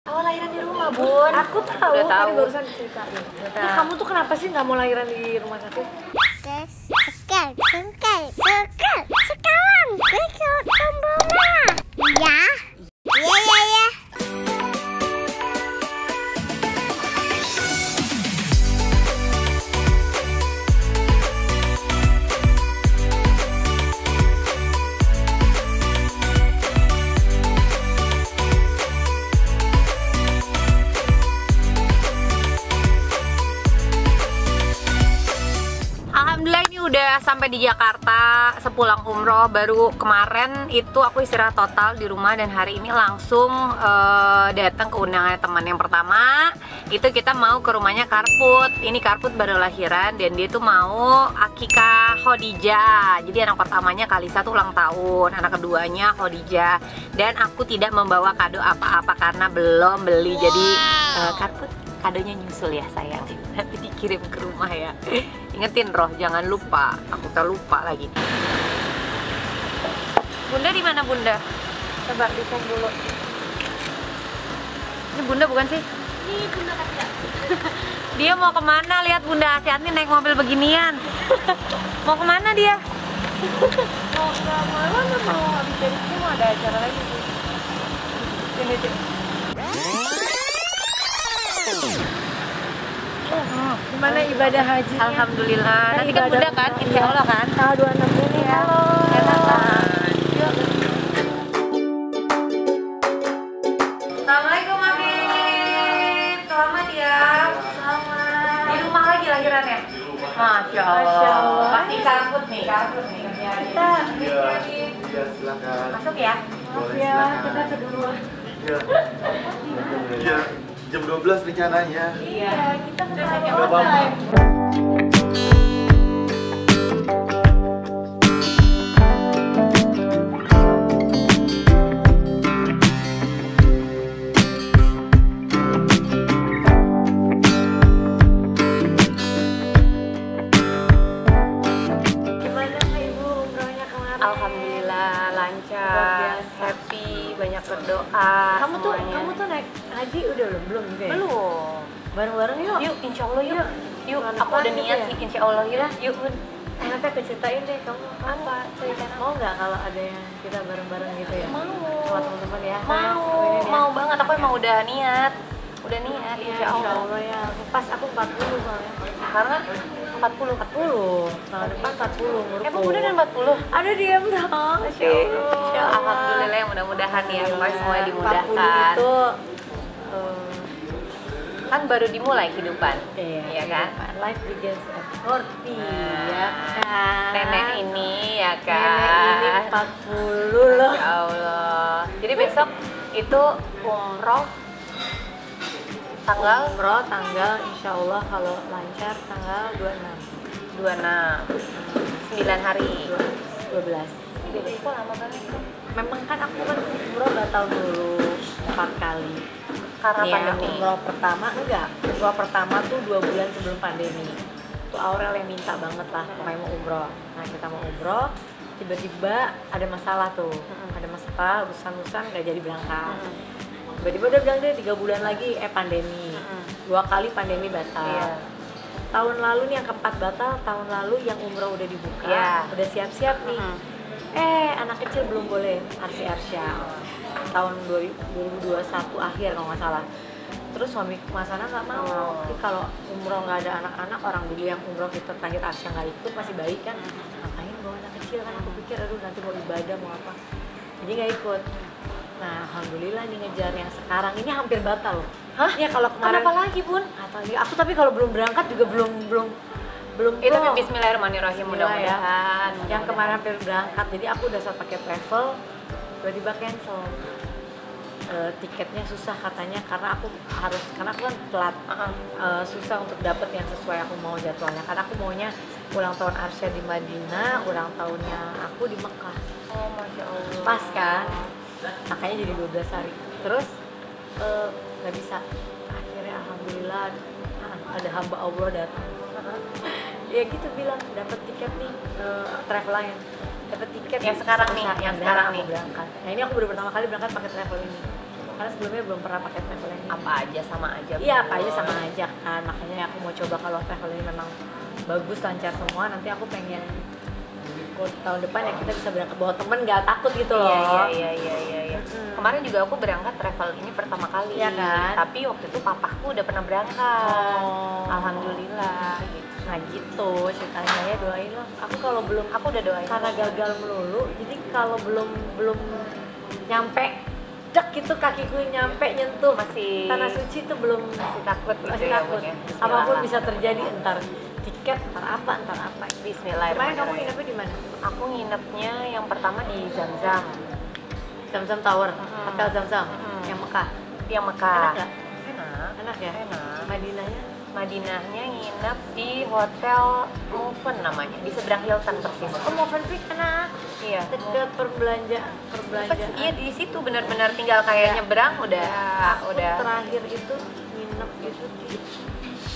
Awal lahiran di rumah, Bun. Aku tahu, Udah tadi tahu. barusan diceritain. Nah, kamu tuh kenapa sih nggak mau lahiran di rumah sakit? Sekarang ikut tombol merah. Ya. Ya. Alhamdulillah ini udah sampai di Jakarta sepulang umroh. Baru kemarin itu aku istirahat total di rumah dan hari ini langsung datang ke undangan teman yang pertama. Itu kita mau ke rumahnya Karput. Ini Karput baru lahiran dan dia tuh mau akikah Khadijah. Jadi anak pertamanya Kalisa tuh ulang tahun, anak keduanya Khadijah. Dan aku tidak membawa kado apa-apa karena belum beli. Jadi Karput kadonya nyusul ya sayang, nanti dikirim ke rumah ya. Ingetin Roh, jangan lupa. Aku tak lupa lagi. Bunda di mana Bunda? Coba dicek dulu. Ini Bunda bukan sih? Ini Bunda Kaca. Dia mau kemana? Lihat Bunda Asyani naik mobil beginian. Mau kemana dia? Mau ke mana? Mau habis dari sini mau ada acara lagi sih. Sini. Gimana ibadah haji? Alhamdulillah. Nanti kan ibadah Bunda kan, insya Allah kan. Tanggal 26 ini. Halo. Enak banget. Assalamualaikum Afif. Selamat ya. Selamat. Di rumah lagi lahirannya? Masya Allah. Pasti Karput nih. Kita Iya, silakan. masuk ya. Boleh, Ya, silakan. kita ke dulu. Iya, jam 12 rencananya. Iya, kita ke Nggak apa-apa. Gimana Ibu umrohnya kemarin? Alhamdulillah lancar, Luar biasa. happy, banyak berdoa. Semuanya. Kamu tuh naik haji udah belum juga ya? belum. Bareng-bareng yuk. Yuk, insya Allah yuk. Yuk, Bulan aku depan udah gitu niat ya? sih, insya Allah yuk. Yuk, Bun. Nanti aku ceritain deh kamu Apa? Ceritain apa? mau nggak kalau ada yang kita bareng-bareng gitu ya? Mau. Sama teman-teman ya. Mau banget. Aku emang udah niat. Udah niat, Iya, insya Allah. ya. Pas aku 40 soalnya. Karena 40. 40. Tahun depan 40 umurku. Emang udah dan 40? Ada diam dong. Masya Allah. Alhamdulillah ya, mudah-mudahan ya. Pokoknya semuanya dimudahkan. 40 itu Kan baru dimulai kehidupan. iya kan? Life begins at 40 Nah, ya kan. Nenek ini ya kan. Nenek ini 40 loh. Ya Allah. Jadi besok itu umroh tanggal Umroh tanggal insya Allah kalau lancar tanggal 26 9 hari. 12. Ini besok lama banget. Memang kan aku kan umroh batal dulu 4 kali. Karena Nih ya, pandemi. umroh pertama enggak. Umroh pertama tuh 2 bulan sebelum pandemi. Tuh Aurel yang minta banget lah pokoknya mau umroh. Nah kita mau umroh, tiba-tiba ada masalah tuh. Ada masalah, urusan-urusan nggak jadi berangkat. Tiba-tiba udah bilang deh 3 bulan lagi pandemi. 2 kali pandemi batal. Iya. Tahun lalu nih yang keempat batal, tahun lalu yang umroh udah dibuka, Iya. udah siap-siap nih. Anak kecil belum boleh Arsya. Tahun 2021 akhir kalau nggak salah. Terus suami Mas Ana nggak mau. Tapi kalau umroh nggak ada anak-anak, orang dulu yang umroh kita terakhir Arsya nggak ikut masih baik kan. Ngapain bawa anak kecil kan? Aku pikir aduh nanti mau ibadah mau apa. Jadi nggak ikut. Nah alhamdulillah nih ngejar yang sekarang ini hampir batal loh. Hah? Ya kalau kemarin. Kenapa lagi, Bun? Atau aku tapi kalau belum berangkat juga belum Itu plong. bismillahirrahmanirrahim, Bismillah ya. mudah-mudahan. Yang kemarin hampir berangkat, jadi aku udah sempat pakai travel, tiba-tiba cancel. Tiketnya susah katanya karena aku kan telat. Susah untuk dapet yang sesuai aku mau jadwalnya. Karena aku maunya ulang tahun Arsya di Madinah, ulang tahunnya aku di Mekah. Oh, Masya Allah. Pas kan? Makanya jadi 12 hari. Terus nggak bisa. Akhirnya alhamdulillah ada hamba Allah datang. Ya gitu bilang dapat tiket nih travel line, dapat tiket Yang sekarang nih, yang sekarang nih. berangkat. Nah ini aku baru pertama kali berangkat pakai travel ini. karena sebelumnya belum pernah pakai travel ini. Apa aja sama aja. Iya, apa aja sama aja kan. Makanya aku mau coba kalau travel ini memang bagus, lancar semua. Nanti aku pengen tahun depan ya kita bisa berangkat bawa temen, nggak takut gitu loh. Iya. Kemarin juga aku berangkat travel ini pertama kali. Iya kan? Tapi waktu itu papaku udah pernah berangkat. Oh. Alhamdulillah gitu. Nah gitu ceritanya ya, doain lah. Aku kalau belum, Aku udah doain karena gagal melulu, jadi kalau belum nyampe dek gitu kakiku nyampe nyentuh masih tanah suci itu belum, masih takut gitu masih ya, takut. Bun, ya. Apapun Bismillah. bisa terjadi, entar tiket, entar apa. Kemarin kamu Bismillahirrahmanirrahim. nginepnya di mana? Aku nginepnya yang pertama di Zamzam. Zamzam Tower, Mm-mm. Hotel Zamzam, Mm-mm. yang Mekah. Yang Mekah. Enak nggak? Enak. Enak ya? Enak. Madinahnya? Madinahnya nginep di Hotel Moufen namanya, di seberang Hilton persis. Oh, Movenpick enak. Iya. Deket perbelanjaan. Iya di situ benar-benar tinggal kayak nyebrang udah Aku udah. terakhir itu nginep itu di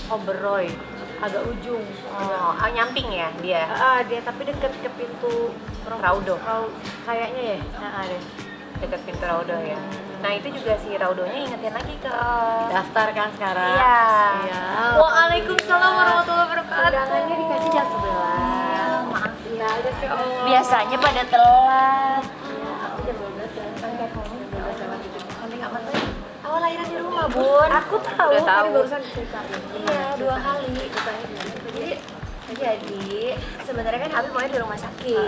Oberoi, agak ujung. Oh, nyamping ya dia. Dia tapi deket ke pintu Raudo. Kayaknya ya. Deh. Dekat pintu Raudo ya. Nah itu juga si Raudonya ingetin lagi ke. Daftar kan sekarang? Iya. Iya. Waalaikumsalam warahmatullahi wabarakatuh. Undangannya dikasih jam 11. Maaf Ya, ada sih Allah. biasanya pada telat. Aku jam 12 ya. Sampai kapan tuh? Awal lahiran di rumah, Bun. Aku tahu, Udah tahu. tadi barusan diceritain. Iya, 2 kali. Jadi sebenarnya kan Habib maunya di rumah sakit.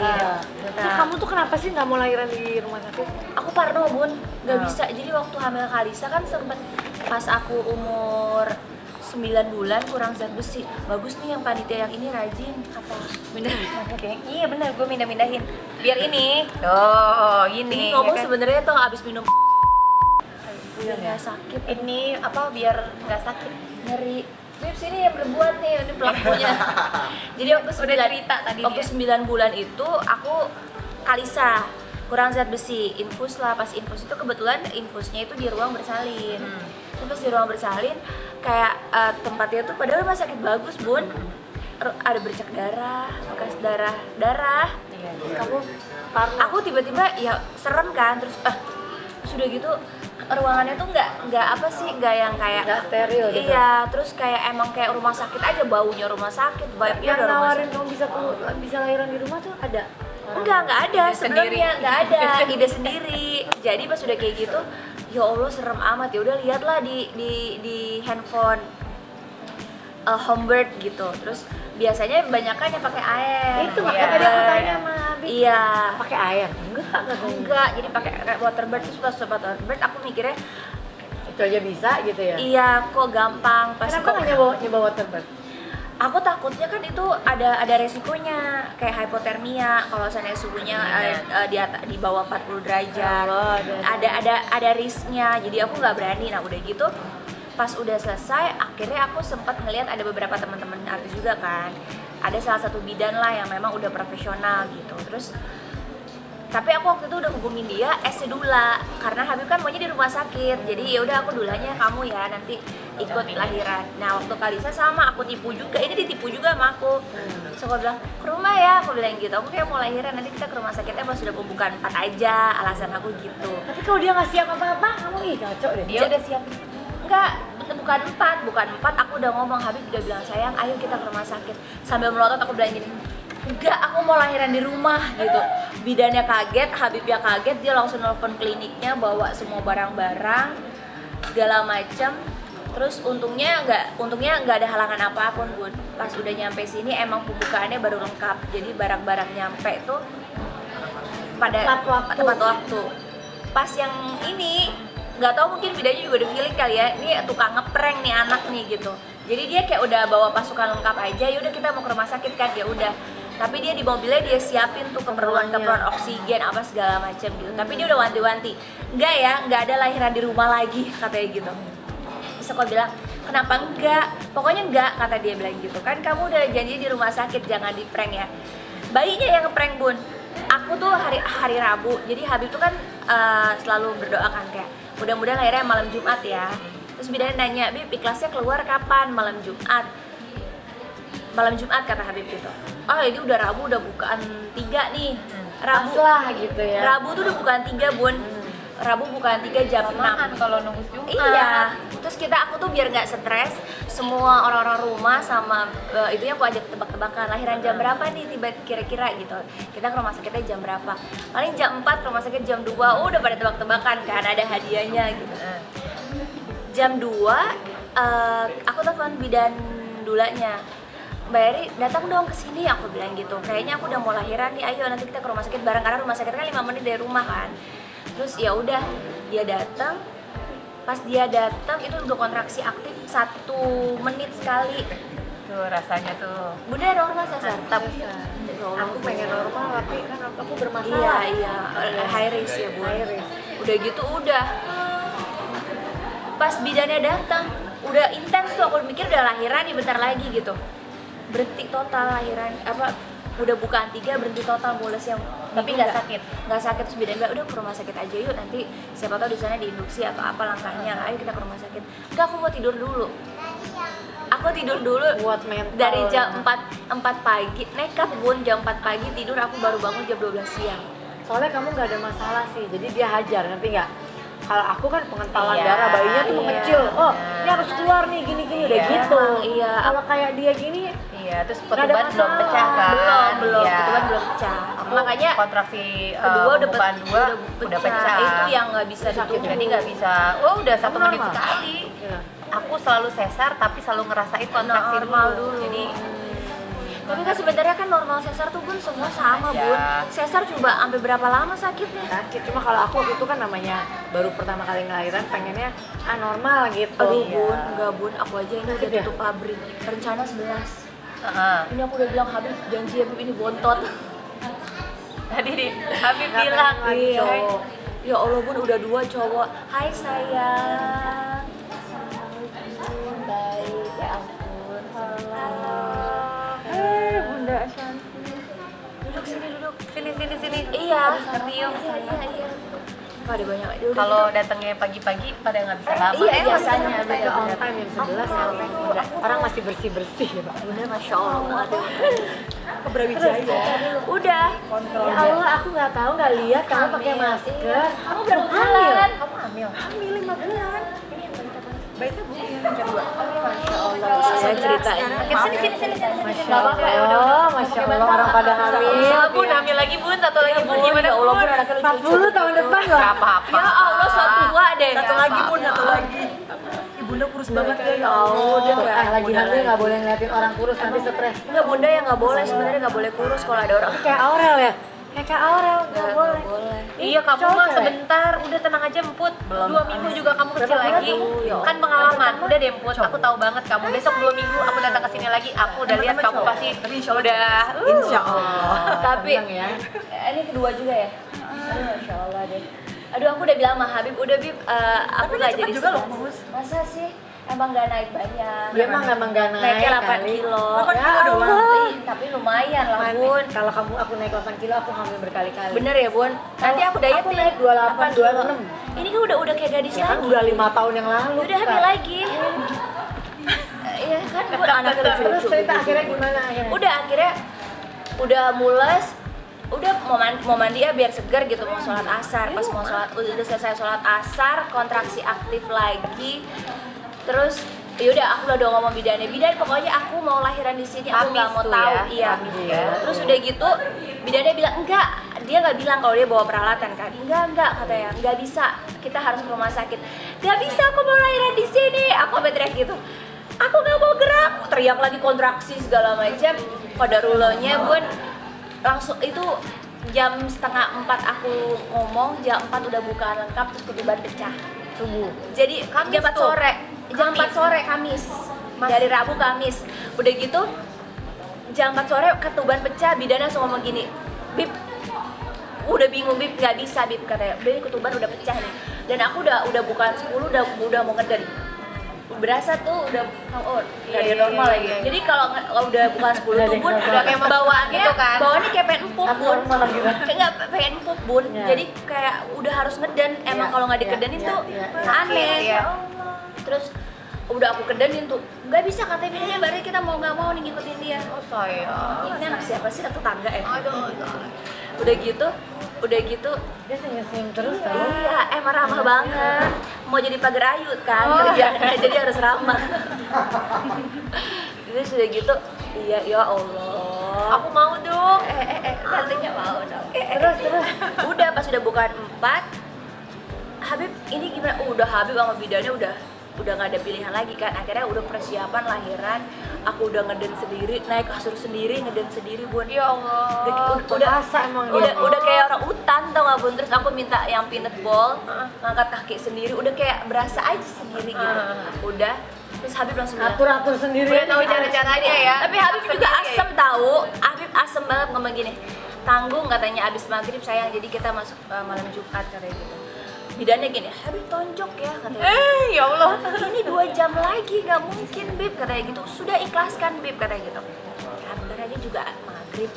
Nah, kamu tuh kenapa sih nggak mau lahiran di rumah sakit? Aku parno bun, nggak bisa. Jadi waktu hamil Kalisa kan sempet pas aku umur 9 bulan kurang zat besi. Bagus nih yang panitia yang ini rajin. Apa? Iya benar, gue mindah-mindahin. Biar ini. Oh, Ini gini. ngomong ya kan? sebenarnya tuh abis minum biar nggak sakit. Ini apa biar nggak sakit. Ngeri. Bib sini yang berbuat nih, ini pelakunya. Jadi waktu Udah cerita tadi waktu dia. 9 bulan itu aku Kalisa kurang zat besi, infus lah. Pas infus itu kebetulan infusnya itu di ruang bersalin. Terus di ruang bersalin kayak tempatnya tuh padahal rumah sakit bagus bun. Ada bercak darah, bekas darah. Iya. Kamu parno. Aku tiba-tiba ya serem kan, terus sudah gitu ruangannya tuh nggak apa sih, nggak yang kayak Nggak steril gitu. Iya, terus kayak emang kayak rumah sakit aja, baunya rumah sakit, vibe-nya yang udah rumah nawarin sakit. kamu bisa lahiran di rumah tuh ada? Enggak ada Ide sebenarnya, sendiri. nggak ada ide sendiri. Jadi pas udah kayak gitu, ya Allah serem amat. Ya udah lihatlah di handphone Homebird gitu. Terus biasanya banyakan yang pakai air. Itu Iya. makanya tadi aku tanya sama Abi. Iya. Pakai air? Enggak, jadi pakai waterbird. Terus pas waterbird aku mikirnya Itu aja bisa gitu ya? iya kok gampang. Pas Kenapa kok nggak nyoba waterbird? aku takutnya kan itu ada resikonya kayak hipotermia kalau seandainya suhunya di bawah 40 derajat. Allah, ada risknya, jadi aku nggak berani. Nah udah gitu pas udah selesai akhirnya aku sempat ngelihat ada beberapa teman-teman artis juga kan, ada salah satu bidan lah yang memang udah profesional gitu. Terus tapi aku waktu itu udah hubungin dia dula karena Habib kan maunya di rumah sakit, jadi ya udah aku dulanya kamu ya nanti ikut lahiran. Nah waktu Kalisa sama aku tipu juga, ini ditipu juga sama aku. Terus aku bilang ke rumah ya, aku bilang gitu, aku kayak mau lahiran nanti kita ke rumah sakitnya pas sudah pembukaan 4 aja, alasan aku gitu. Tapi kalau dia nggak siap apa-apa, kamu cocok deh. Dia udah siap. Enggak, bukan 4, aku udah ngomong. Habib udah bilang sayang ayo kita ke rumah sakit. Sambil melotot aku bilang gini, enggak aku mau lahiran di rumah gitu. Bidannya kaget, Habibnya kaget, dia langsung nelfon kliniknya bawa semua barang-barang segala macam. Terus untungnya nggak ada halangan apapun bun. Pas udah nyampe sini emang pembukaannya baru lengkap, jadi barang-barang nyampe tuh pada tepat waktu. Pas yang ini nggak tahu mungkin bidannya juga udah feeling kali ya, ini tukang ngeprank nih anak nih gitu. Jadi dia kayak udah bawa pasukan lengkap aja, yaudah kita mau ke rumah sakit kan, ya udah. Tapi dia di mobilnya dia siapin tuh keperluan oksigen apa segala macam gitu. Tapi dia udah wanti-wanti, enggak ya, nggak ada lahiran di rumah lagi katanya gitu. Terus aku bilang, kenapa enggak? Pokoknya enggak, kata dia bilang gitu. Kan kamu udah janji di rumah sakit, jangan di prank ya. Bayinya yang ngeprank bun. Aku tuh hari Rabu, jadi Habib tuh kan selalu berdoa kan kayak mudah-mudahan lahirnya malam Jumat ya. Terus bidannya nanya, Bib ikhlasnya keluar kapan? Malam Jumat. Malam Jumat kata Habib gitu. Oh ini udah Rabu, udah bukaan 3 nih. Rabu Pas lah gitu ya. Rabu tuh udah bukaan 3 bun. Rabu bukan 3 jam 6. kalau nunggu Jumat. Iya, terus aku tuh biar nggak stres, semua orang-orang rumah sama itunya aku ajak tebak-tebakan lahiran jam berapa nih tiba kira-kira gitu. Kita ke rumah sakitnya jam berapa? Paling jam 4 ke rumah sakit jam 2, udah pada tebak-tebakan kan ada hadiahnya gitu. Jam 2 aku telepon bidan dulanya. Mbak Eri datang dong ke sini, aku bilang gitu. Kayaknya aku udah mau lahiran nih, ayo nanti kita ke rumah sakit bareng karena rumah sakit kan 5 menit dari rumah kan. Terus ya udah dia datang, pas dia datang itu udah kontraksi aktif 1 menit sekali. Tuh rasanya tuh. Bunda normal sesar. Tapi Aku pengen normal tapi kan aku bermasalah. Iya, high risk ya Bu. High risk. Udah gitu udah. Pas bidannya datang, udah intens tuh aku mikir udah lahiran nih bentar lagi gitu. Berhenti total lahiran udah bukaan 3 berhenti total mulesnya. Tapi nggak sakit. Nggak sakit, terus bidan bilang udah ke rumah sakit aja yuk, nanti siapa tahu di sana diinduksi atau apa langkahnya, ayo kita ke rumah sakit. Enggak, aku mau tidur dulu. Aku tidur dulu Buat mental. dari jam 4 pagi, nekat Bun, jam 4 pagi tidur, aku baru bangun jam 12 siang. Soalnya kamu nggak ada masalah sih, jadi dia hajar, ngerti nggak? Kalau aku kan pengentalan Iya, darah, bayinya tuh iya. mengecil. Oh, ini harus keluar nih, gini-gini udah Iya. gitu. Iya. Kalau kayak dia gini, Iya, terus Nggak ada pertuban belum masalah. pecah kan? Belum, Iya. kebetulan belum pecah. Aku Makanya kontraksi kedua udah pembukaan 2 udah pecah. Itu yang nggak bisa Sakit. ditunggu. Jadi nggak bisa. Oh, udah 1 menit normal? sekali. ya. Aku selalu sesar tapi selalu ngerasain kontraksi Normal dulu. dulu. Jadi Tapi kan sebenarnya kan normal sesar tuh Bun semua sama Iya. Bun. Sesar coba sampai berapa lama sakitnya? Sakit, cuma kalau aku waktu itu kan namanya baru pertama kali ngelahiran, pengennya normal gitu. Aduh Iya. Bun, enggak Bun, aku aja ini udah Sakit ya? tutup pabrik. Rencana 11. heeh. Ini aku udah bilang Habib, janji Habib ini bontot. Tadi nih Habib Nggak bilang pengen lagi Iya. cowok. Ya Allah Bun, udah 2 cowok. Hai sayang. Baik, ya ampun. Halo. Bunda Ashanti. Duduk sini, duduk. sini. Iya. Tertiup. Iya. Wah, ada banyak. Ya udah, Kalau gitu. datangnya pagi-pagi pada nggak bisa lama. Iya, biasanya. Udah on time jam 11 ya. Orang masih bersih-bersih ya, Pak. Bunda, masya Allah. Ke Brawijaya. Udah. Ya Allah, aku nggak tahu, nggak lihat kamu pakai Hamil. masker. Kamu berapa bulan? Kamu hamil. Hamil 5 bulan. Baiknya Bu yang kedua. Saya ceritain. Sini. Masya Allah, Masya Allah, orang pada hamil. Bun, hamil lagi Bun, satu lagi Bun. Gimana Ya Allah, Bun? Bun, anaknya lucu. 40 tahun depan loh. Gak apa-apa. Ya Allah, so tua deh. Satu lagi, Bun, satu lagi. Bunda kurus banget ya Allah. Dia kayak lagi hamil nggak boleh ngeliatin orang kurus, nanti stres. Enggak, Bunda yang nggak boleh, sebenarnya nggak boleh kurus kalau ada orang. Kayak Aurel ya? Kayak Kak Aurel, nggak boleh. boleh. Iya, kamu Cowok mah cewek? sebentar, udah tenang aja Emput. 2 minggu juga kamu kecil Berapa bulan lagi. tuh? Ya Kan pengalaman. Udah deh Emput, aku tahu banget kamu. Besok 2 minggu aku datang ke sini lagi, aku udah lihat kamu pasti udah Insya Allah. Tapi Tenang ya. ini kedua juga ya. Aduh, Masya Allah deh. Aduh, aku udah bilang sama Habib, udah Bib, aku nggak jadi juga loh, Masa sih? Emang nggak naik banyak. Dia emang nggak naik. Naiknya 8 kali. kilo. 8 kilo doang. Ih, tapi lumayan lah Bun. Kalau kamu aku naik 8 kilo, aku hamil berkali-kali. Bener ya Bun? Nanti aku dietin. Aku naik 28, 26. Ini kan udah kayak gadis Ya kan lagi. udah 5 tahun yang lalu. Udah hamil Kak. lagi. Iya kan Bun, anaknya Terus lucu-lucu. cerita akhirnya gimana akhirnya? Udah akhirnya udah mules, udah mau mandi ya biar segar gitu, mau sholat asar. Pas mau sholat, udah selesai sholat asar, kontraksi aktif lagi. Terus yaudah aku udah ngomong bidan pokoknya aku mau lahiran di sini, aku nggak mau Kamis tuh tahu. ya, Iya. Kamis ya. Terus udah gitu bidannya bilang enggak, dia nggak bilang kalau dia bawa peralatan kan. Enggak katanya, nggak bisa, kita harus ke rumah sakit. Nggak bisa, aku mau lahiran di sini. Aku sampai teriak gitu, aku nggak mau gerak, teriak lagi kontraksi segala macam. Pada rulonya Bun, langsung itu jam 3:30 aku ngomong, jam 4 udah bukaan lengkap, terus ketuban pecah Subuh. jadi Kamis jam 4 tuh? sore, jam 4 sore Kamis, dari Rabu Kamis. Udah gitu jam 4 sore ketuban pecah, bidan langsung ngomong gini, Bib, udah bingung Bib, nggak bisa Bib, katanya, udah ketuban udah pecah nih. Dan aku udah bukan 10, udah mau ngeden. Berasa tuh udah Iya, normal lagi. iya. Jadi kalau udah bukan 10 tuh Bun, Udah kayak bawaannya gitu kan? bawaannya kayak pengen empuk Bun. Abnormal gitu. Kayak nggak pengen empuk Bun. Iya. Jadi kayak udah harus ngeden. Emang Iya, kalau nggak iya, dikedenin iya, tuh iya, iya. aneh. Iya. Terus udah aku kedenin tuh, nggak bisa katanya bidannya, berarti kita mau nggak mau nih ngikutin dia. Oh sayang. Ini anak siapa sih, atau tangga ya? Aduh. Udah gitu udah gitu Dia senyum terus tau. iya emang ramah banget, mau jadi pagar ayu kan kerjanya jadi harus ramah. Terus udah gitu iya ya Allah Aku mau dong. nantinya mau dong Terus udah pas udah bukan 4 Habib ini gimana? Udah Habib sama bidannya udah nggak ada pilihan lagi kan, akhirnya udah persiapan lahiran, aku udah ngeden sendiri, naik kasur sendiri, ngeden sendiri Bun. Ya Allah. Perasa emang dia. Udah kayak orang hutan tau gak Bun, terus aku minta yang peanut ball, ngangkat kaki sendiri, udah kayak berasa aja sendiri gitu. Udah, terus Habib langsung bilang, Atur sendiri. Udah tahu cara-caranya ya. tapi Habib juga Sendiri asem tahu, Habib asem banget ngomong gini, tanggung katanya abis maghrib sayang, jadi kita masuk malam Jumat katanya gitu. Bidannya gini, Habib tonjok ya katanya. Ya Allah. Ini 2 jam lagi, nggak mungkin Bib katanya gitu. Sudah ikhlaskan Bib katanya gitu. Bentar lagi juga maghrib.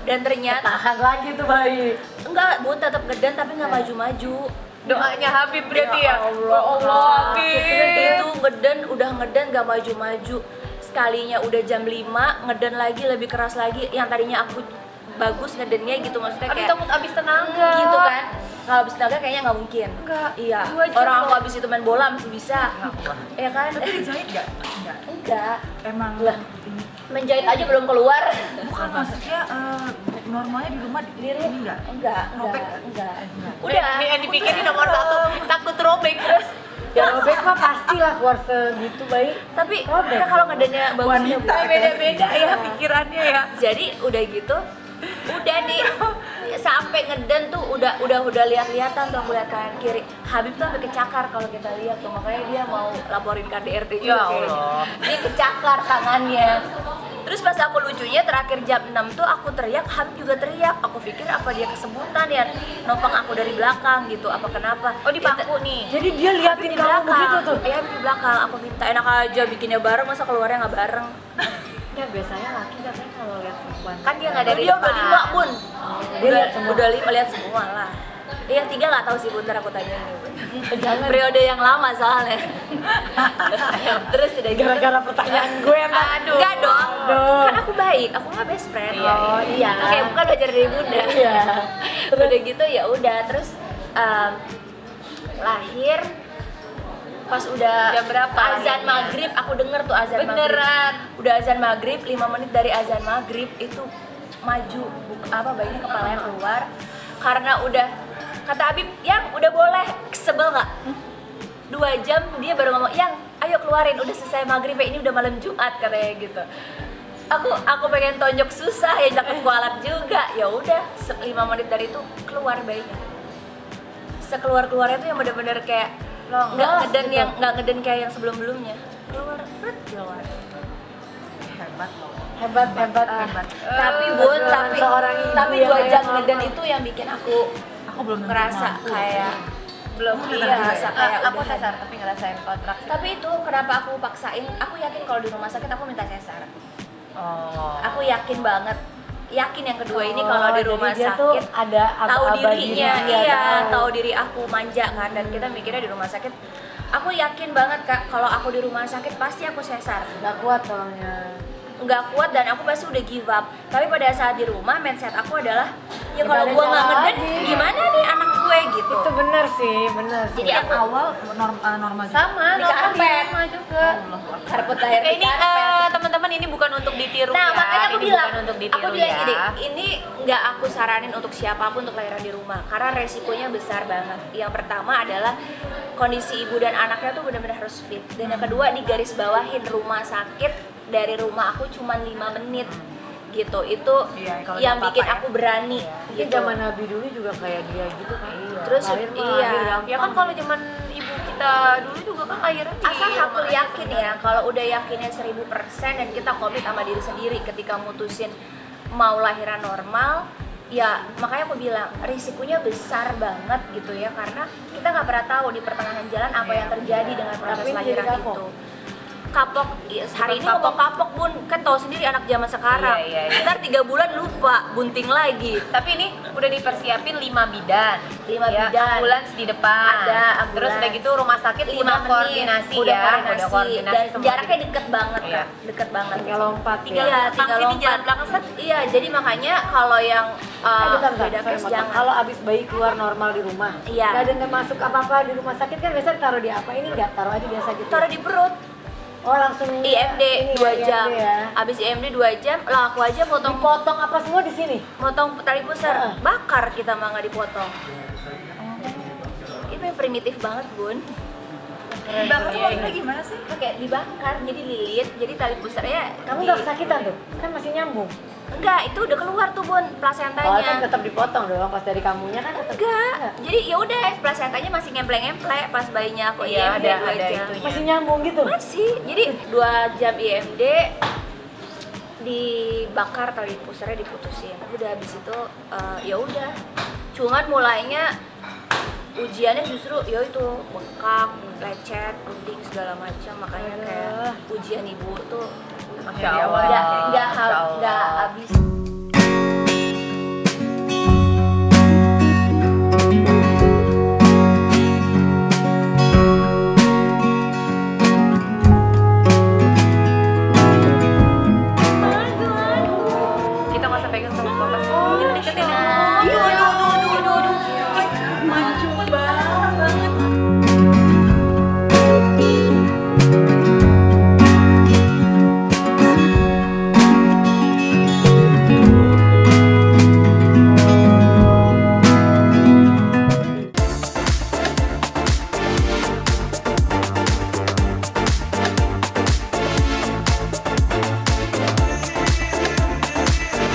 Dan ternyata Tahan lagi tuh bayi. enggak, Bun tetap ngeden tapi nggak maju-maju. Doanya Habib berarti ya. Allah. Allah Habib. Itu udah ngeden nggak maju-maju. Sekalinya udah jam 5, ngeden lagi lebih keras lagi. Yang tadinya aku bagus ngedennya gitu, maksudnya Habib kayak takut habis tenaga. gitu kan. Kalau habis tenaga kayaknya nggak mungkin. Enggak. Iya. 2 jam Orang aku loh. habis itu main bola masih bisa. Ya kan? Tapi dijahit nggak? Enggak. Emang ini Menjahit aja belum keluar. bukan maksudnya normalnya di rumah ini nggak? Enggak. Robek? Enggak. Udah, yang dipikirin nomor 1 takut robek terus. Ya robek mah pastilah keluar segitu bayi. Tapi Robek. kan kalau ngedennya bagusnya Wanita. Beda-beda ya pikirannya ya. jadi udah gitu udah nih sampai ngeden tuh udah lihat-lihatan tuh aku lihat kanan kiri. Habib tuh sampai kecakar kalau kita lihat tuh, makanya dia mau laporin KDRT juga Ya kayaknya. Allah. Dia kecakar tangannya. Terus pas aku lucunya terakhir jam 6 tuh aku teriak, Habib juga teriak. Aku pikir apa dia kesemutan ya, nopang aku dari belakang gitu, apa kenapa. Oh dipaku nih. Jadi dia liatin Di kamu belakang, begitu tuh. iya di belakang. Aku minta enak aja bikinnya bareng, masa keluarnya nggak bareng. Ya biasanya laki katanya kalau lihat perempuan. Kan dia nggak dari Dia udah depan. 5 Bun. Dia lihat semua. Udah 5 lihat semua lah. Dia yang 3 nggak tahu sih, bentar aku tanya ini Bun. Jangan. Periode yang lama soalnya. Terus udah gitu. Gara-gara pertanyaan gue ntar. Aduh. Enggak dong. Aduh. Kan aku baik, aku nggak best friend. Oh, iya. Kayak bukan belajar dari bunda. Iya. Udah gitu ya udah, terus lahir pas udah Jam berapa azan lahirnya? maghrib, aku denger tuh azan maghrib. Beneran. Udah azan maghrib, 5 menit dari azan maghrib itu maju bayinya kepalanya keluar karena udah kata Habib yang udah boleh. Sebel nggak? 2 jam dia baru ngomong yang ayo keluarin, udah selesai maghrib ya, ini udah malam Jumat katanya gitu. Aku pengen tonjok susah ya, jangan kualat juga. Ya udah 5 menit dari itu keluar bayinya. Sekeluar-keluarnya tuh yang bener-bener kayak nggak ngeden kayak yang sebelum-belumnya. Keluar. Hebat loh. Hebat. Tapi Bun, tapi seorang ibu tapi yang 2 jam kayak ngeden itu yang bikin aku Aku belum tentu ngerasa mampu. kayak Belum iya, ngerasa kayak aku udahan. sesar tapi ngerasain kontrak. Tapi itu kenapa aku paksain, aku yakin kalau di rumah sakit aku minta sesar. Oh. Aku yakin banget. Yakin yang kedua ini kalau di jadi rumah dia tuh sakit ada tahu aba-aba dirinya, diri dia, tahu diri aku manja kan, dan kita mikirnya di rumah sakit. Aku yakin banget Kak, kalau aku di rumah sakit pasti aku sesar. Nggak kuat soalnya. Nggak kuat dan aku pasti udah give up. Tapi pada saat di rumah mindset aku adalah ya Nggak kalau ada gua nggak cara ngeden lagi. gimana nih anak gue gitu. Itu bener sih, bener. Jadi Yang aku awal normal juga. Sama, Di normal karpet. sama juga. karpet lahir Oke, di ini karpet. teman-teman ini bukan untuk ditiru Nah, ya. makanya aku Ini bilang, bukan untuk ditiru aku bilang ya. gini, ini nggak aku saranin untuk siapapun untuk lahiran di rumah karena resikonya besar banget. Yang pertama adalah kondisi ibu dan anaknya tuh benar-benar harus fit. Dan yang kedua digaris bawahin rumah sakit dari rumah aku cuma 5 menit gitu. Itu Iya, kalau yang ada bikin apa-apa aku berani Tapi gitu. zaman Nabi dulu juga kayak dia gitu kan. Terus Lahir mah iya. lahir gampang. Ya kan kalau zaman ibu kita dulu juga kan lahiran di Asal aku rumah yakin aja ya, kalau udah yakinnya 1000% dan kita komit sama diri sendiri ketika mutusin mau lahiran normal, ya makanya aku bilang risikonya besar banget gitu ya, karena kita nggak pernah tahu di pertengahan jalan apa yang terjadi dengan proses Tapi jadi lahiran kapok. itu. kapok, hari ini ngomong kapok bun, kan tahu sendiri anak zaman sekarang. Iya, iya. Ntar 3 bulan lupa, bunting lagi. Tapi ini udah dipersiapin 5 bidan. 5 Ya, bidan. ambulans di depan. Ada ambulans. Terus udah gitu rumah sakit 5 udah menit. koordinasi Udah ya. koordinasi. Udah koordinasi Dan sama jaraknya deket banget Iya. Kak, deket banget. Tinggal lompat Tinggal, ya. tinggal Sini lompat. jalan belakang set. Iya, jadi makanya kalau yang Bentar, beda sorry, kes motong. jangan. Kalau abis bayi keluar normal di rumah, Iya. nggak ada masuk apa-apa di rumah sakit kan biasanya taruh di apa, ini nggak taruh aja biasa gitu. Taruh di perut. Oh langsung IMD ini 2 ya, jam. IMD ya. Abis IMD 2 jam, lah aku aja potong Dipotong apa semua di sini? motong tali pusar. Heeh. Bakar kita mah nggak dipotong. Itu yang primitif banget, Bun. Bakar tuh maksudnya gimana sih? Kayak dibakar, jadi lilit, jadi tali pusarnya Kamu nggak kesakitan tuh? Kan masih nyambung. Enggak, itu udah keluar tuh, Bun, Oh kan plasentanya. tetap dipotong dong pas dari kamunya kan tetap. Enggak. Jadi ya udah, plasentanya masih ngempleng-ngemplek pas bayinya aku Iya, IMD ada 2 jam. itunya. Masih nyambung gitu. Masih. Jadi 2 jam IMD dibakar tali pusarnya diputusin. Udah habis itu ya udah. Cuman mulainya ujiannya justru ya itu bengkak, lecet, gunting segala macam, makanya kayak ujian ibu tuh Masya Allah. nggak Masya Allah. nggak habis